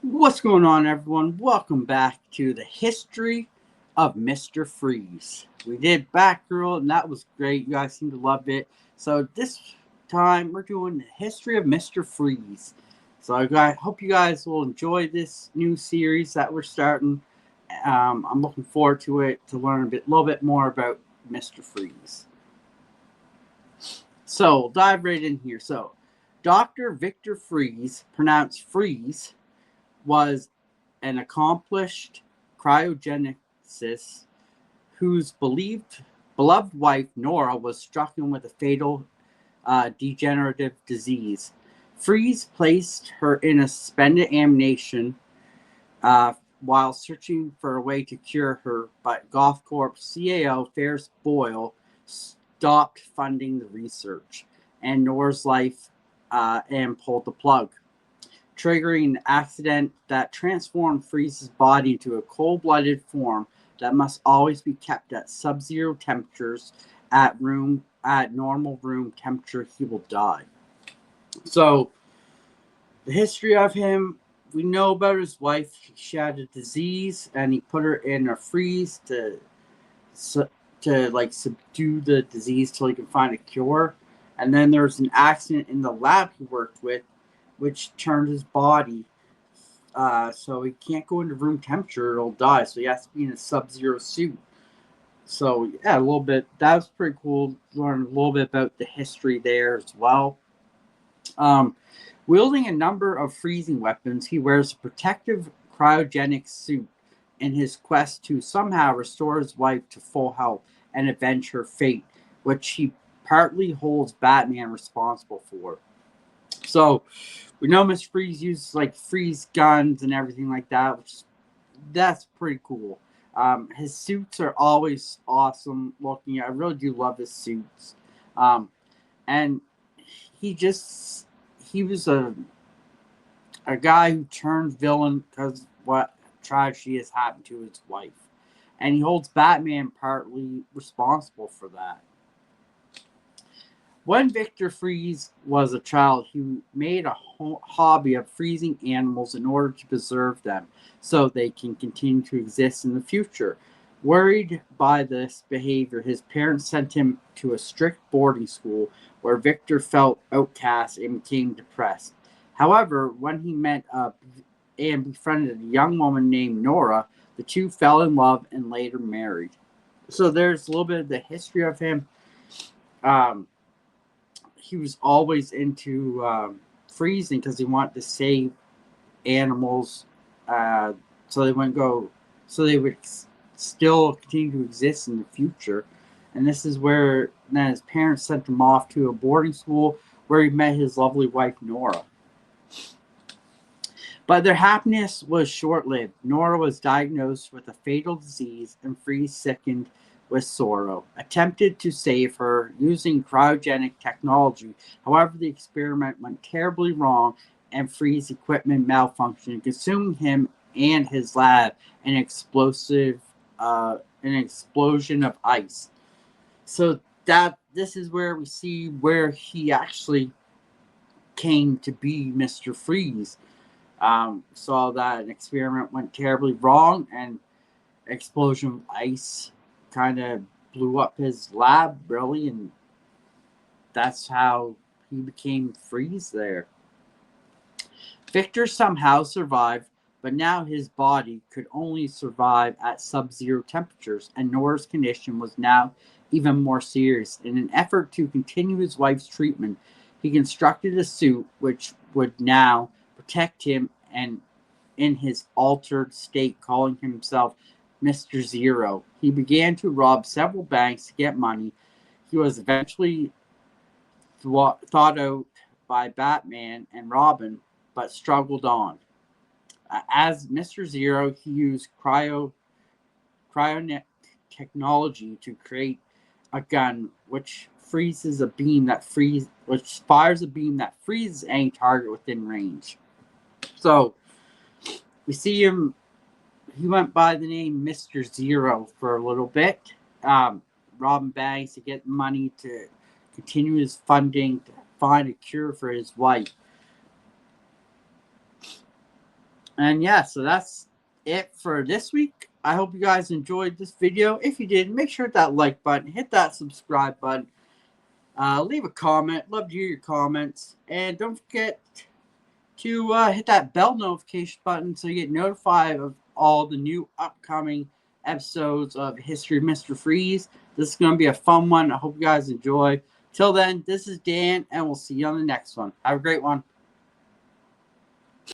What's going on, everyone? Welcome back to the history of Mr. Freeze. We did Batgirl, and that was great. You guys seem to love it. So this time, we're doing the history of Mr. Freeze. So I hope you guys will enjoy this new series that we're starting. I'm looking forward to it to learn little bit more about Mr. Freeze. So we'll dive right in here. So, Dr. Victor Freeze, pronounced Freeze, was an accomplished cryogenicist whose beloved wife Nora was stricken with a fatal degenerative disease. Freeze placed her in a suspended animation uh, while searching for a way to cure her, but Golf Corp CAO Ferris Boyle stopped funding the research and Nora's life and pulled the plug, triggering an accident that transformed Freeze's body into a cold-blooded form that must always be kept at sub-zero temperatures. At normal room temperature, he will die. So, the history of him: we know about his wife. She had a disease, and he put her in a freeze to like subdue the disease till he can find a cure. And then there was an accident in the lab he worked with, which turned his body so he can't go into room temperature; it'll die. So he has to be in a sub-zero suit. So yeah, a little bit. That was pretty cool. Learn a little bit about the history there as well. Um, Wielding a number of freezing weapons, he wears a protective cryogenic suit in his quest to somehow restore his wife to full health and avenge her fate, which he partly holds Batman responsible for. So we know Mr. Freeze uses like freeze guns and everything like that, which that's pretty cool. His suits are always awesome looking. I really do love his suits. And he just he was a guy who turned villain because what tragedy has happened to his wife, and he holds Batman partly responsible for that. When Victor Freeze was a child, he made a hobby of freezing animals in order to preserve them so they can continue to exist in the future. Worried by this behavior, his parents sent him to a strict boarding school where Victor felt outcast and became depressed. However, when he met and befriended a young woman named Nora, the two fell in love and later married. So there's a little bit of the history of him. Um, he was always into freezing because he wanted to save animals, uh, so they wouldn't go, so they would still continue to exist in the future. And this is where then his parents sent him off to a boarding school where he met his lovely wife Nora. But their happiness was short lived. Nora was diagnosed with a fatal disease, and Freeze sickened with sorrow, attempted to save her using cryogenic technology. However, the experiment went terribly wrong, and Freeze equipment malfunctioned, consuming him and his lab in an explosion of ice. So that this is where we see where he actually came to be Mr. Freeze. Saw that an experiment went terribly wrong, and explosion of ice kind of blew up his lab, really, and that's how he became Freeze there. Victor somehow survived, but now his body could only survive at sub-zero temperatures, and Nora's condition was now even more serious. In an effort to continue his wife's treatment, he constructed a suit which would now protect him and in his altered state, calling himself Mr. Zero. He began to rob several banks to get money. He was eventually thought out by Batman and Robin, but struggled on. As Mr. Zero, he used cryonic technology to create a gun which fires a beam that freezes any target within range. So we see him. He went by the name Mr. Zero for a little bit, robbing banks to get money to continue his funding to find a cure for his wife. And yeah, so that's it for this week. I hope you guys enjoyed this video. If you did, make sure to hit that like button, hit that subscribe button, leave a comment. Love to hear your comments. And don't forget to hit that bell notification button so you get notified of all the new upcoming episodes of History of Mr. Freeze. This is going to be a fun one. I hope you guys enjoy. Till then, this is Dan, and we'll see you on the next one. Have a great one.